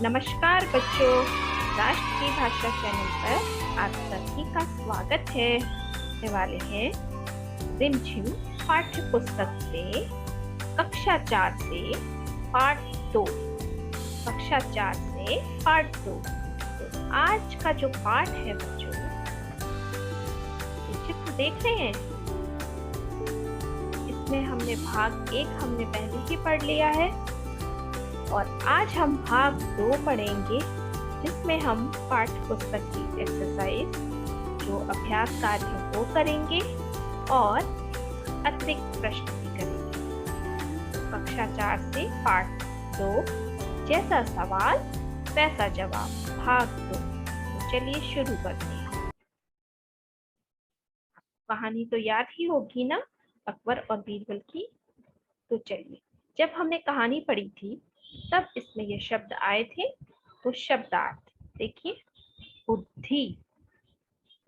नमस्कार बच्चों, राष्ट्र की भाषा चैनल पर आप सभी का स्वागत है। होने वाले हैं रिमझिम पाठ्य पुस्तक से कक्षा 4 से पाठ 2। कक्षा 4 से पाठ 2। तो आज का जो पाठ है बच्चों, ये चित्र देख रहे हैं, इसमें हमने भाग 1 हमने पहले ही पढ़ लिया है और आज हम भाग 2 पढ़ेंगे, जिसमें हम पाठ्य पुस्तक की एक्सरसाइज जो अभ्यास कार्य है वो करेंगे और अतिरिक्त प्रश्न भी करेंगे। कक्षा 4 से पाठ 2, जैसा सवाल वैसा जवाब, भाग 2। तो चलिए शुरू करते हैं। कहानी तो याद ही होगी ना, अकबर और बीरबल की। तो चलिए, जब हमने कहानी पढ़ी थी तब इसमें ये शब्द आए थे। तो शब्दार्थ देखिए, बुद्धि।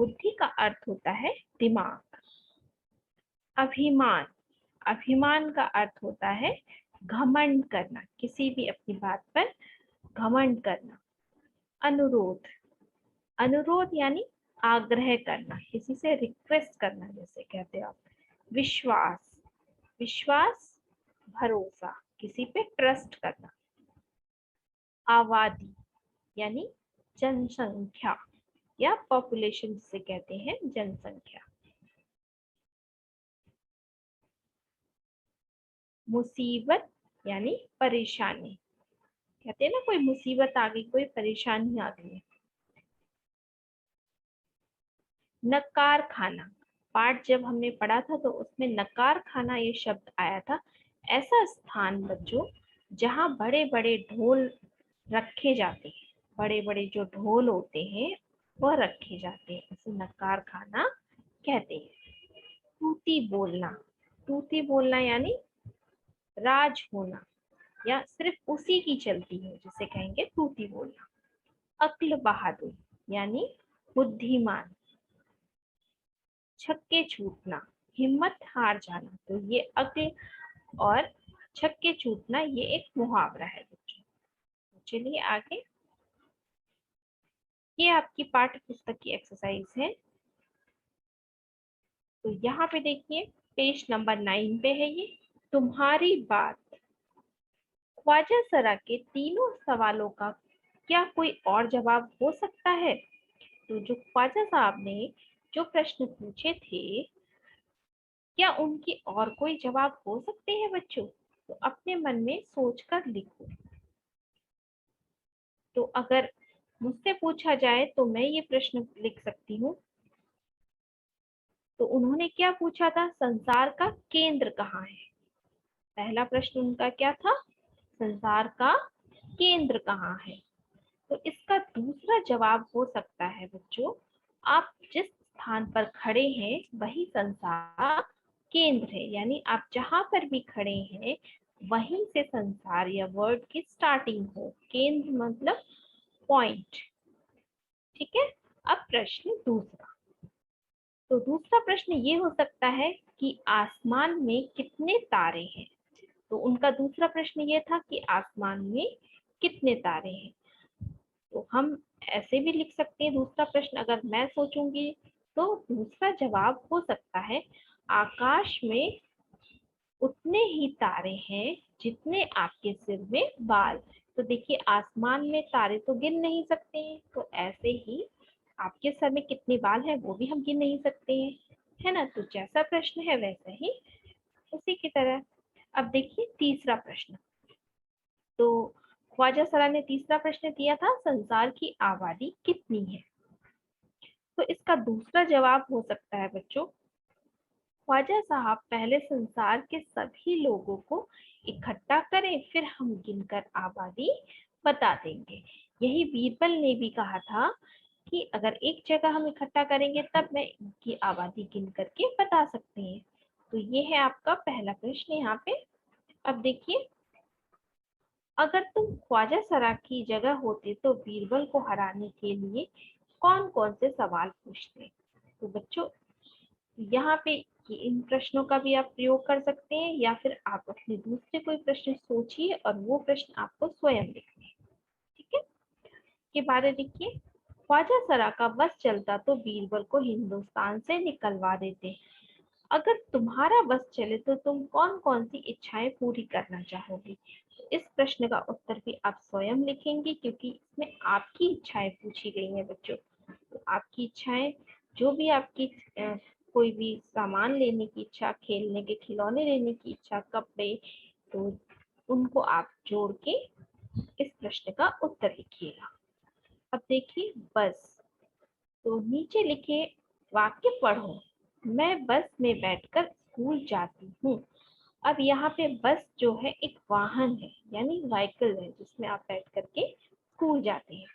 बुद्धि का अर्थ होता है दिमाग। अभिमान। अभिमान का अर्थ होता है घमंड करना, किसी भी अपनी बात पर घमंड करना। अनुरोध। अनुरोध यानी आग्रह करना, किसी से रिक्वेस्ट करना, जैसे कहते हैं आप। विश्वास। विश्वास भरोसा, किसी पे ट्रस्ट करना। आबादी यानी जनसंख्या या पॉपुलेशन जिसे कहते हैं, जनसंख्या। मुसीबत यानी परेशानी, कहते हैं ना कोई मुसीबत आ गई, कोई परेशानी आ गई। नकार खाना। पाठ जब हमने पढ़ा था तो उसमें नकार खाना ये शब्द आया था। ऐसा स्थान बच्चों जहाँ बड़े बड़े ढोल रखे जाते हैं, बड़े बड़े जो ढोल होते हैं वह रखे जाते हैं, इसे नकार खाना कहते हैं। तूती बोलना। तूती बोलना यानी राज होना या सिर्फ उसी की चलती है, जिसे कहेंगे तूती बोलना। अक्ल बहादुर यानी बुद्धिमान। छक्के छूटना, हिम्मत हार जाना। तो ये अक्ल और छक्के छूटना ये एक मुहावरा है बच्चों। चलिए आगे, ये आपकी पाठ्य पुस्तक की एक्सरसाइज है। तो यहाँ पे देखिए, पेज नंबर 9 पे है ये। तुम्हारी बात। ख्वाजा सरा के तीनों सवालों का क्या कोई और जवाब हो सकता है? तो जो ख्वाजा साहब ने जो प्रश्न पूछे थे, क्या उनकी और कोई जवाब हो सकते हैं बच्चों? तो अपने मन में सोचकर लिखो। तो अगर मुझसे पूछा जाए तो मैं ये प्रश्न लिख सकती हूँ। तो उन्होंने क्या पूछा था? संसार का केंद्र कहाँ है? पहला प्रश्न उनका क्या था? संसार का केंद्र कहाँ है? तो इसका दूसरा जवाब हो सकता है बच्चों, आप जिस स्थान पर खड़े हैं वही संसार केंद्र है, यानी आप जहां पर भी खड़े हैं वहीं से संसार या वर्ड की स्टार्टिंग हो। केंद्र मतलब पॉइंट। ठीक है। अब प्रश्न दूसरा। तो दूसरा प्रश्न ये हो सकता है कि आसमान में कितने तारे हैं? तो उनका दूसरा प्रश्न ये था कि आसमान में कितने तारे हैं। तो हम ऐसे भी लिख सकते हैं, दूसरा प्रश्न अगर मैं सोचूंगी तो दूसरा जवाब हो सकता है, आकाश में उतने ही तारे हैं जितने आपके सिर में बाल। तो देखिए, आसमान में तारे तो गिन नहीं सकते हैं, तो ऐसे ही आपके सर में कितने बाल हैं वो भी हम गिन नहीं सकते हैं, है ना। तो जैसा प्रश्न है वैसा ही उसी की तरह। अब देखिए तीसरा प्रश्न। तो ख्वाजा सरा ने तीसरा प्रश्न दिया था, संसार की आबादी कितनी है? तो इसका दूसरा जवाब हो सकता है बच्चों, ख्वाजा साहब पहले संसार के सभी लोगों को इकट्ठा करें, फिर हम गिनकर आबादी बता देंगे। यही बीरबल ने भी कहा था कि अगर एक जगह हम इकट्ठा करेंगे तब मैं इनकी आबादी गिन करके बता सकते हैं। तो ये है आपका पहला प्रश्न यहाँ पे। अब देखिए, अगर तुम ख्वाजा सरा की जगह होते तो बीरबल को हराने के लिए कौन कौन से सवाल पूछते? तो बच्चों यहाँ पे इन प्रश्नों का भी आप प्रयोग कर सकते हैं, या फिर आप अपने दूसरे कोई प्रश्न सोचिए और वो प्रश्न आपको स्वयं लिखने हैं। ठीक है। के बाद देखिए, ख्वाजा सरा का बस चलता तो बीरबल को हिंदुस्तान से निकलवा देते। अगर तुम्हारा बस चले तो तुम कौन कौन सी इच्छाएं पूरी करना चाहोगी? इस प्रश्न का उत्तर भी आप स्वयं लिखेंगे, क्योंकि इसमें आपकी इच्छाएं पूछी गई हैं बच्चों। तो आपकी इच्छाएं, जो भी आपकी कोई भी सामान लेने की इच्छा, खेलने के खिलौने लेने की इच्छा, कपड़े, तो उनको आप जोड़ के इस प्रश्न का उत्तर लिखिएगा। अब देखिए बस, तो नीचे लिखे वाक्य पढ़ो। मैं बस में बैठकर स्कूल जाती हूँ। अब यहाँ पे बस जो है एक वाहन है, यानी व्हीकल है, जिसमें आप बैठ करके स्कूल जाते हैं।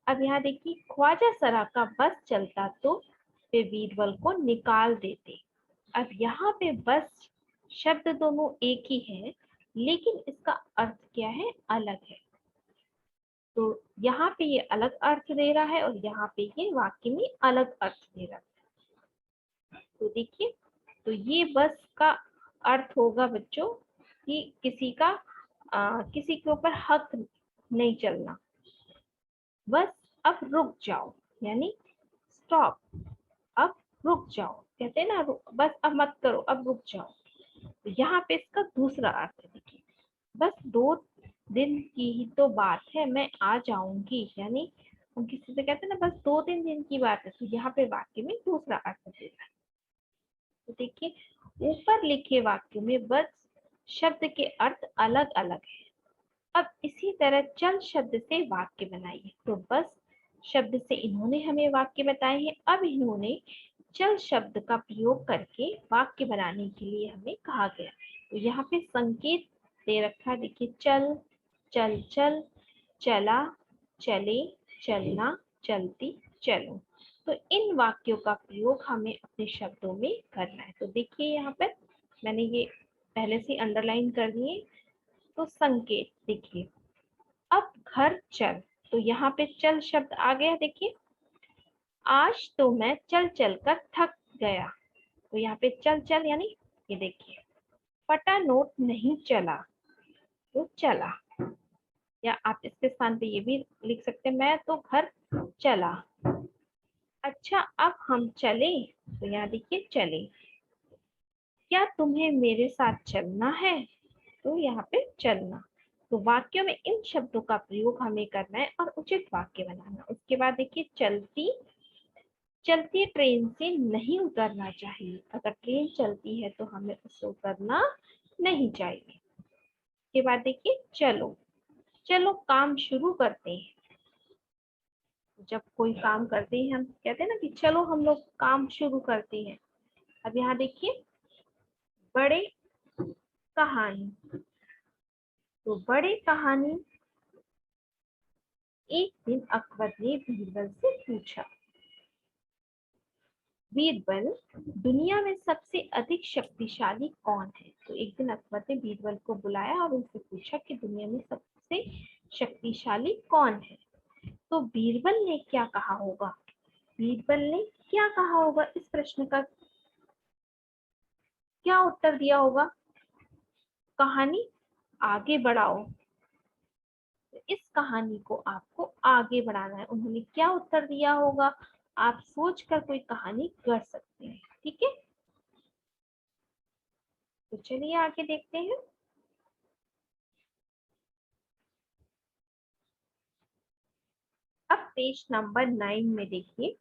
अब यहाँ देखिए, ख्वाजा सरा का बस चलता तो वे बीरबल को निकाल देते। अब यहाँ पे बस शब्द दोनों एक ही है, लेकिन इसका अर्थ क्या है, अलग है। तो यहाँ पे ये अलग अर्थ दे रहा है और यहाँ पे ये वाक्य में अलग अर्थ दे रहा है। तो देखिए, तो ये बस का अर्थ होगा बच्चों कि किसी के ऊपर हक नहीं चलना। बस अब रुक जाओ, यानी स्टॉप, अब रुक जाओ, कहते हैं ना बस अब मत करो, अब रुक जाओ। तो यहाँ पे इसका दूसरा अर्थ है, देखिए, बस 2 दिन की ही तो बात है, मैं आ जाऊंगी, यानी हम किसी से कहते हैं ना बस 2-3 दिन की बात है, तो यहाँ पे वाक्य में दूसरा अर्थ दे रहा है। तो देखिए, ऊपर लिखे वाक्य में बस शब्द के अर्थ अलग अलग है। अब इसी तरह चल शब्द से वाक्य बनाइए। तो बस शब्द से इन्होंने हमें वाक्य बताए हैं। अब इन्होंने चल शब्द का प्रयोग करके वाक्य बनाने के लिए हमें कहा गया। तो यहाँ पे संकेत दे रखा है, देखिए, चल, चल चल, चला, चले, चलना, चलती, चलो। तो इन वाक्यों का प्रयोग हमें अपने शब्दों में करना है। तो देखिए, यहाँ पर मैंने ये पहले से अंडरलाइन कर दिए। तो संकेत देखिए, अब घर चल, तो यहाँ पे चल शब्द आ गया। देखिए, आज तो मैं चल चल कर थक गया, तो यहाँ पे चल चल यानी ये देखिए, फटा नोट नहीं चला, तो चला। या आप इसके स्थान पे ये भी लिख सकते हैं, मैं तो घर चला। अच्छा अब हम चले, तो यहाँ देखिए चले। क्या तुम्हें मेरे साथ चलना है, तो यहाँ पे चलना। तो वाक्यों में इन शब्दों का प्रयोग हमें करना है और उचित वाक्य बनाना। उसके बाद देखिए, चलती, चलती ट्रेन से नहीं उतरना चाहिए। अगर ट्रेन चलती है तो हमें उससे उतरना नहीं चाहिए। उसके बाद देखिए, चलो, चलो काम शुरू करते हैं। जब कोई काम करते हैं हम कहते हैं ना कि चलो हम लोग काम शुरू करते हैं। अब यहाँ देखिए, बड़े कहानी, तो बड़े कहानी, एक दिन अकबर ने बीरबल से पूछा, बीरबल, दुनिया में सबसे अधिक शक्तिशाली कौन है? तो एक दिन अकबर ने बीरबल को बुलाया और उनसे पूछा कि दुनिया में सबसे शक्तिशाली कौन है? तो बीरबल ने क्या कहा होगा? बीरबल ने क्या कहा होगा? इस प्रश्न का क्या उत्तर दिया होगा? कहानी आगे बढ़ाओ। तो इस कहानी को आपको आगे बढ़ाना है। उन्होंने क्या उत्तर दिया होगा? आप सोचकर कोई कहानी कर सकते हैं। ठीक है, तो चलिए आगे देखते हैं। अब पेज नंबर 9 में देखिए,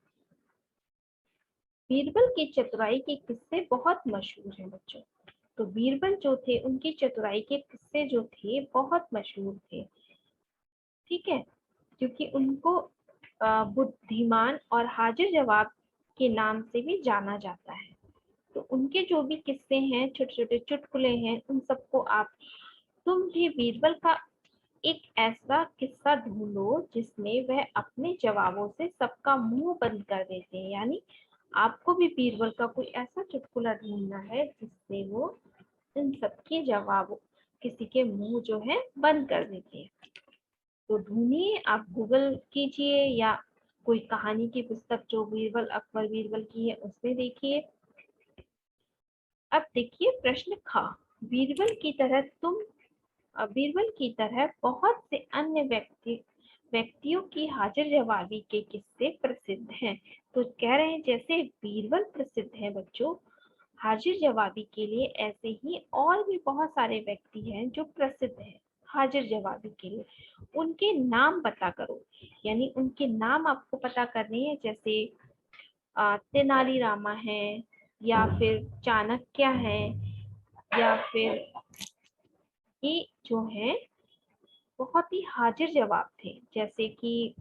बीरबल की चतुराई के किस्से बहुत मशहूर हैं बच्चों। तो बीरबल जो थे, उनकी चतुराई के किस्से जो थे बहुत मशहूर थे। ठीक है, क्योंकि उनको बुद्धिमान और हाजिर जवाब के नाम से भी जाना जाता है। तो उनके जो भी किस्से हैं, छोटे छोटे चुटकुले हैं, उन सबको आप, तुम भी बीरबल का एक ऐसा किस्सा ढूंढो जिसमें वह अपने जवाबों से सबका मुंह बंद कर देते हैं। यानी आपको भी बीरबल का कोई ऐसा चुटकुला ढूंढना है जिससे वो इन सबके जवाब, किसी के मुंह जो है बंद कर देते हैं। तो ढूंढिए, आप गूगल कीजिए या कोई कहानी की पुस्तक जो बीरबल, अकबर बीरबल की है, उसमें देखिए। अब देखिए प्रश्न ख, बीरबल की तरह तुम, बीरबल की तरह बहुत से अन्य व्यक्तियों की हाजिर जवाबी के किस्से प्रसिद्ध हैं। तो कह रहे हैं जैसे बीरबल प्रसिद्ध है बच्चों हाजिर जवाबी के लिए, ऐसे ही और भी बहुत सारे व्यक्ति हैं जो प्रसिद्ध हैं हाजिर जवाबी के लिए। उनके नाम पता करो, यानी उनके नाम आपको पता करने हैं। जैसे तेनालीरामा है, या फिर चाणक्य है, या फिर ये जो है बहुत ही हाजिर जवाब थे। जैसे कि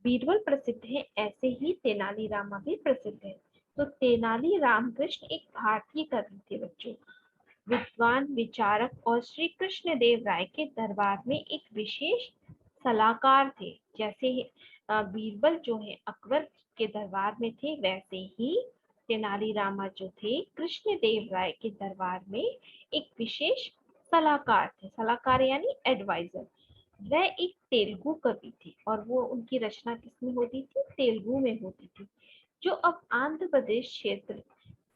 बीरबल प्रसिद्ध है, ऐसे ही तेनालीरामा भी प्रसिद्ध है। तो तेनाली रामकृष्ण एक भारतीय कवि थे बच्चों, विद्वान, विचारक और श्री कृष्ण देव राय के दरबार में एक विशेष सलाहकार थे। जैसे बीरबल जो है अकबर के दरबार में थे, वैसे ही तेनालीरामा जो थे कृष्ण देव राय के दरबार में एक विशेष सलाहकार थे। सलाहकार यानी एडवाइजर। वह एक तेलुगु कवि थे और वो उनकी रचना किसमें होती थी? तेलुगु में होती थी, जो अब आंध्र प्रदेश क्षेत्र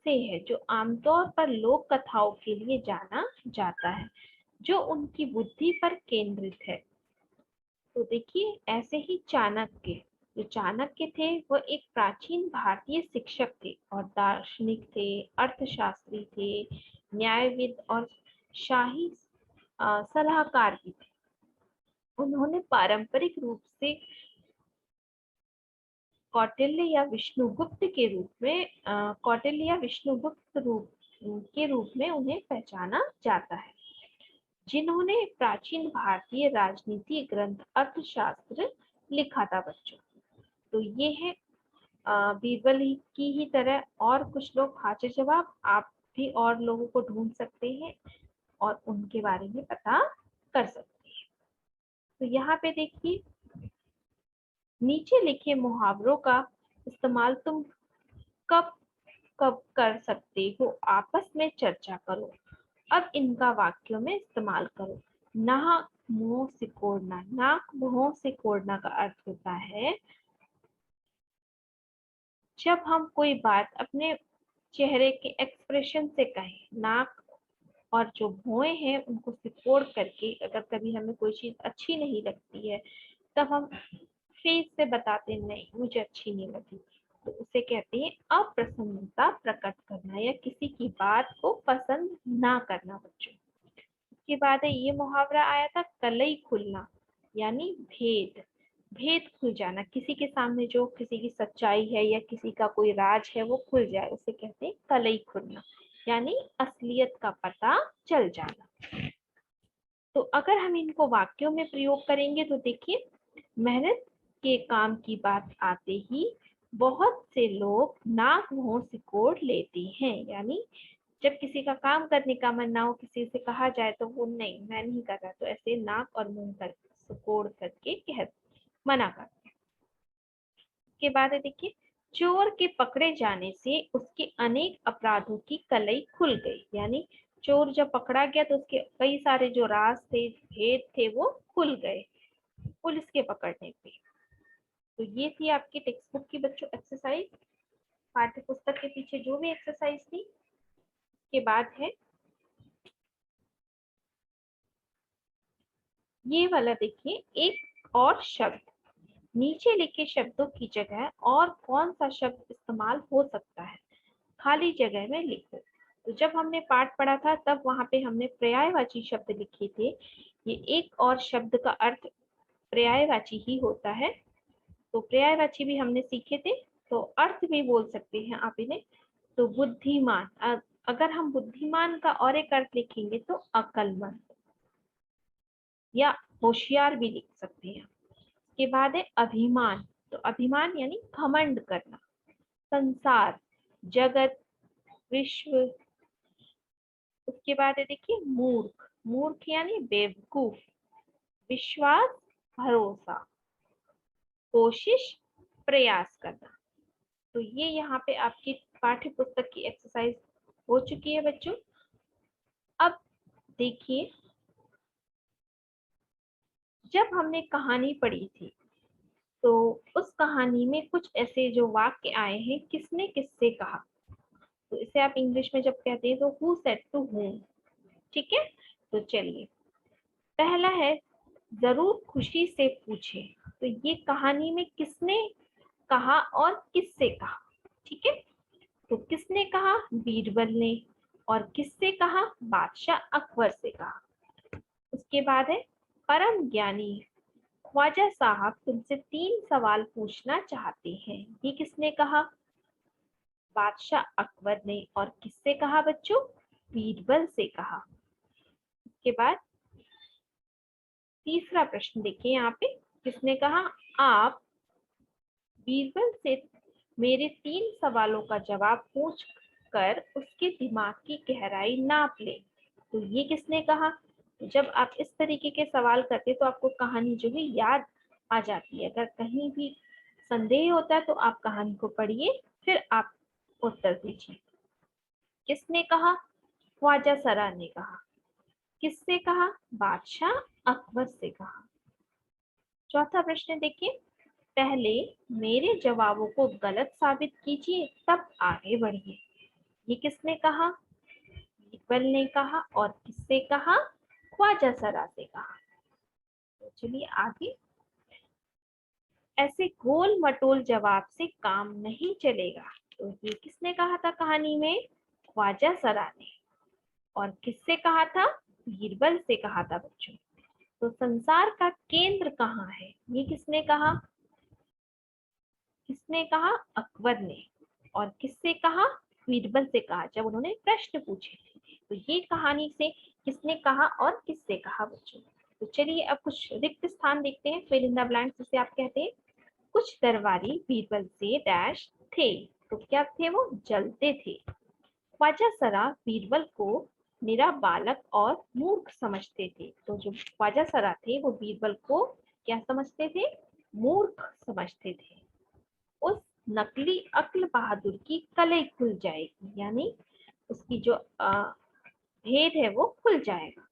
से है, जो आमतौर पर लोक कथाओं के लिए जाना जाता है, जो उनकी बुद्धि पर केंद्रित है। तो देखिए ऐसे ही चाणक्य, जो चाणक्य थे वो एक प्राचीन भारतीय शिक्षक थे और दार्शनिक थे, अर्थशास्त्री थे, न्यायविद और शाही सलाहकार भी थे। उन्होंने पारंपरिक रूप से कौटिल्य या विष्णुगुप्त के रूप में कौटिल्य या विष्णुगुप्त के रूप में उन्हें पहचाना जाता है, जिन्होंने प्राचीन भारतीय राजनीति ग्रंथ अर्थशास्त्र लिखा था बच्चों। तो ये है बीरबल की ही तरह और कुछ लोग हाजिर जवाब आप भी और लोगों को ढूंढ सकते हैं और उनके बारे में पता कर सकते हैं। तो यहाँ पे देखिए नीचे लिखे मुहावरों का इस्तेमाल तुम कब कब कर सकते हो, आपस में चर्चा करो। अब इनका वाक्यों में इस्तेमाल करो। नाक मुंह सिकोड़ना, नाक मुंह सिकोड़ना का अर्थ होता है जब हम कोई बात अपने चेहरे के एक्सप्रेशन से कहें। नाक और जो भौएं हैं उनको सिकोड़ करके अगर कभी हमें कोई चीज अच्छी नहीं लगती है तब हम फेस से बताते नहीं मुझे अच्छी नहीं लगी, तो उसे कहते हैं अप्रसन्नता प्रकट करना या किसी की बात को पसंद ना करना बच्चों। इसके बाद है ये मुहावरा आया था कलई खुलना, यानी भेद, भेद खुल जाना, किसी के सामने जो किसी की सच्चाई है या किसी का कोई राज है वो खुल जाए, उसे कहते हैं कलई खुलना, यानी असलियत का पता चल जाना। तो अगर हम इनको वाक्यों में प्रयोग करेंगे तो देखिए मेहनत के काम की बात आते ही बहुत से लोग नाक मुंह सिकोड़ लेते हैं, यानी जब किसी का काम करने का मन ना हो, किसी से कहा जाए तो वो नहीं मैं नहीं कर रहा, तो ऐसे नाक और मुंह कर सिकोड़ करके कह मना करते हैं। इसके बाद है देखिए चोर के पकड़े जाने से उसके अनेक अपराधों की कलई खुल गई, यानी चोर जब पकड़ा गया तो उसके कई सारे जो राज थे भेद थे वो खुल गए पुलिस के पकड़ने पे। तो ये थी आपकी टेक्स्ट बुक की बच्चों एक्सरसाइज, पाठ्य पुस्तक के पीछे जो भी एक्सरसाइज थी। के बाद है ये वाला देखिए एक और शब्द, नीचे लिखे शब्दों की जगह और कौन सा शब्द इस्तेमाल हो सकता है, खाली जगह में लिखो। तो जब हमने पाठ पढ़ा था तब वहां पे हमने पर्यायवाची शब्द लिखे थे। ये एक और शब्द का अर्थ पर्यायवाची ही होता है, तो पर्यायवाची भी हमने सीखे थे, तो अर्थ भी बोल सकते हैं आप इन्हें। तो बुद्धिमान, अगर हम बुद्धिमान का और एक अर्थ लिखेंगे तो अक्लमंद या होशियार भी लिख सकते हैं। के बाद है अभिमान, तो अभिमान यानी घमंड करना। संसार, जगत, विश्व। उसके बाद है देखिए मूर्ख, मूर्ख यानी बेवकूफ। विश्वास, भरोसा। कोशिश, प्रयास करना। तो ये यहाँ पे आपकी पाठ्य पुस्तक की एक्सरसाइज हो चुकी है बच्चों। अब देखिए जब हमने कहानी पढ़ी थी तो उस कहानी में कुछ ऐसे जो वाक्य आए हैं किसने किससे कहा, तो इसे आप इंग्लिश में जब कहते हैं तो हु सेड टू whom, ठीक है। तो चलिए पहला है जरूर खुशी से पूछे, तो ये कहानी में किसने कहा और किससे कहा, ठीक है। तो किसने कहा, बीरबल ने, और किससे कहा, बादशाह अकबर से कहा। उसके बाद है परम ज्ञानी ख्वाजा साहब तुमसे 3 सवाल पूछना चाहते हैं। ये किसने कहा, बादशाह अकबर ने, और किससे कहा बच्चों, बीरबल से कहा। उसके बाद तीसरा प्रश्न देखिए यहाँ पे, किसने कहा, आप बीरबल से मेरे 3 सवालों का जवाब पूछ कर उसके दिमाग की गहराई नाप ले। तो ये किसने कहा, जब आप इस तरीके के सवाल करते तो आपको कहानी जो है याद आ जाती है। अगर कहीं भी संदेह होता है तो आप कहानी को पढ़िए, फिर आप उत्तर दीजिए। किसने कहा, ख्वाजा सरा ने कहा। किससे कहा, बादशाह अकबर से कहा। चौथा प्रश्न देखिए, पहले मेरे जवाबों को गलत साबित कीजिए तब आगे बढ़िए। ये किसने कहा, बीरबल ने कहा, और किससे कहा, ख्वाजा सरा से कहा। तो चलिए आगे। ऐसे गोल मटोल जवाब से काम नहीं चलेगा। तो ये किसने कहा था कहानी में, ख्वाजा सरा ने, और किससे कहा था, बीरबल से कहा था बच्चों। तो संसार का केंद्र कहाँ है, ये किसने कहा, किसने कहा, अकबर ने, और किससे कहा, बीरबल से कहा, जब उन्होंने प्रश्न पूछे थे। तो ये कहानी से किसने कहा और किससे कहा बच्चों। तो चलिए अब कुछ रिक्त स्थान देखते हैं, फिल इन द ब्लैंक्स जिसे आप कहते हैं। कुछ दरबारी बीरबल से डैश थे। तो क्या थे वो, जलते थे। ख्वाजा सरा बीरबल को निरा बालक और मूर्ख समझते थे। तो जो ख्वाजा सरा थे वो बीरबल को क्या समझते थे, मूर्ख समझते थे। उस नकली अक्ल बहादुर की कलई खुल जाएगी, यानी उसकी जो भेद है वो खुल जाएगा।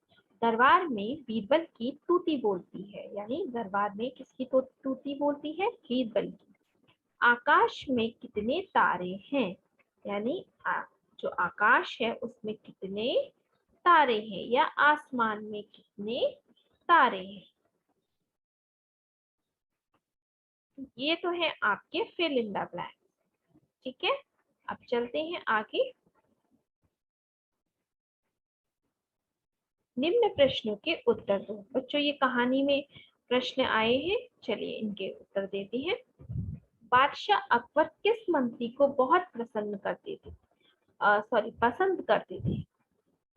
दरबार में बीरबल की तूती बोलती है, यानी दरबार में किसकी तो तूती बोलती है, बीरबल की। आकाश में कितने तारे हैं, यानी जो आकाश है उसमें कितने तारे हैं, या आसमान में कितने तारे हैं। ये तो है आपके फिल इन द ब्लैंक, ठीक है। अब चलते हैं आगे। निम्न प्रश्नों के उत्तर दो। बच्चों ये कहानी में प्रश्न आए हैं, चलिए इनके उत्तर देते हैं। बादशाह अकबर किस मंत्री को बहुत प्रसन्न करते थे, पसंद करते थे।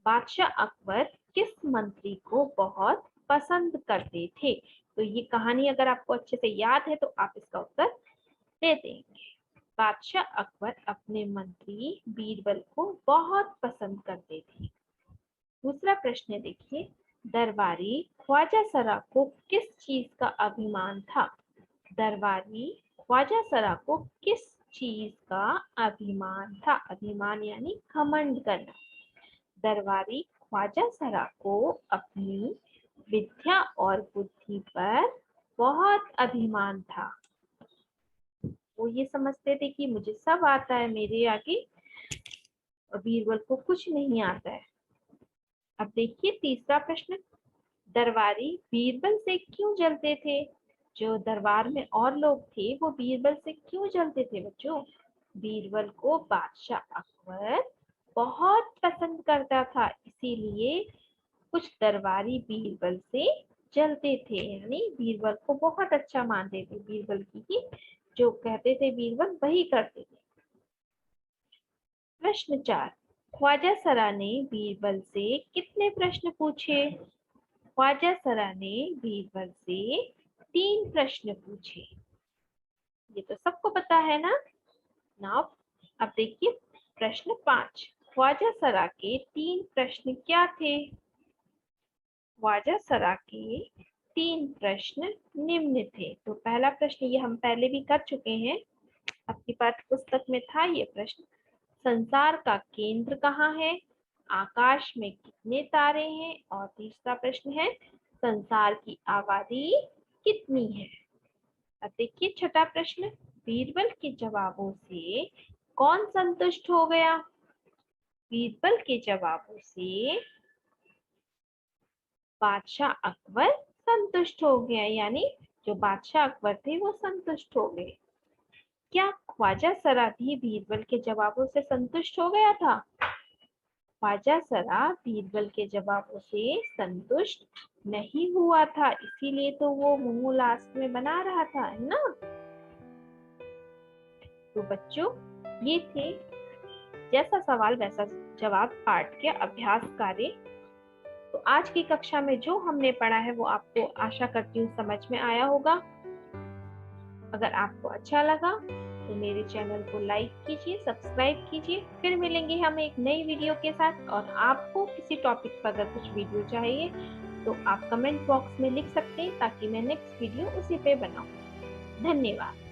बादशाह अकबर किस मंत्री को बहुत पसंद करते थे। तो ये कहानी अगर आपको अच्छे से याद है तो आप इसका उत्तर दे देंगे। बादशाह अकबर अपने मंत्री बीरबल को बहुत पसंद करते थे। दूसरा प्रश्न देखिए, दरबारी ख्वाजा सरा को किस चीज का अभिमान था। दरबारी ख्वाजा सरा को किस चीज का अभिमान था, अभिमान यानी घमंड करना। दरबारी ख्वाजा सरा को अपनी विद्या और बुद्धि पर बहुत अभिमान था। वो ये समझते थे कि मुझे सब आता है, मेरे आगे बीरबल को कुछ नहीं आता है। अब देखिए तीसरा प्रश्न, दरबारी बीरबल से क्यों जलते थे। जो दरबार में और लोग थे वो बीरबल से क्यों जलते थे बच्चों। बीरबल को बादशाह अकबर बहुत पसंद करता था, इसीलिए कुछ दरबारी बीरबल से जलते थे, यानी बीरबल को बहुत अच्छा मानते थे, बीरबल की ही जो कहते थे बीरबल वही करते थे। प्रश्न 4, ख्वाजा सरा ने बीरबल से कितने प्रश्न पूछे। ख्वाजा सरा ने बीरबल से 3 प्रश्न पूछे। ये तो सबको पता है ना। नाउ अब देखिए प्रश्न 5, ख्वाजा सरा के 3 प्रश्न क्या थे। ख्वाजा सरा के 3 प्रश्न निम्न थे। तो पहला प्रश्न ये हम पहले भी कर चुके हैं, आपकी पाठ्य पुस्तक में था ये प्रश्न। संसार का केंद्र कहाँ है, आकाश में कितने तारे हैं, और तीसरा प्रश्न है संसार की आबादी कितनी है। अब देखिए छठा प्रश्न, बीरबल के जवाबों से कौन संतुष्ट हो गया। बीरबल के जवाबों से बादशाह अकबर संतुष्ट हो गया, यानी जो बादशाह अकबर थे वो संतुष्ट हो गए। क्या ख्वाजा सरा भी बीरबल के जवाबों से संतुष्ट हो गया था? ख्वाजा सरा बीरबल के जवाबों से संतुष्ट नहीं हुआ था, इसीलिए तो वो मुंह लास्ट में बना रहा था, है ना। तो बच्चों, ये थे जैसा सवाल वैसा जवाब पाठ के अभ्यास कार्य। तो आज की कक्षा में जो हमने पढ़ा है वो आपको आशा करती हूँ समझ में आया होगा। अगर आपको अच्छा लगा तो मेरे चैनल को लाइक कीजिए, सब्सक्राइब कीजिए। फिर मिलेंगे हम एक नई वीडियो के साथ। और आपको किसी टॉपिक पर अगर कुछ वीडियो चाहिए तो आप कमेंट बॉक्स में लिख सकते हैं ताकि मैं नेक्स्ट वीडियो उसी पे बनाऊं। धन्यवाद।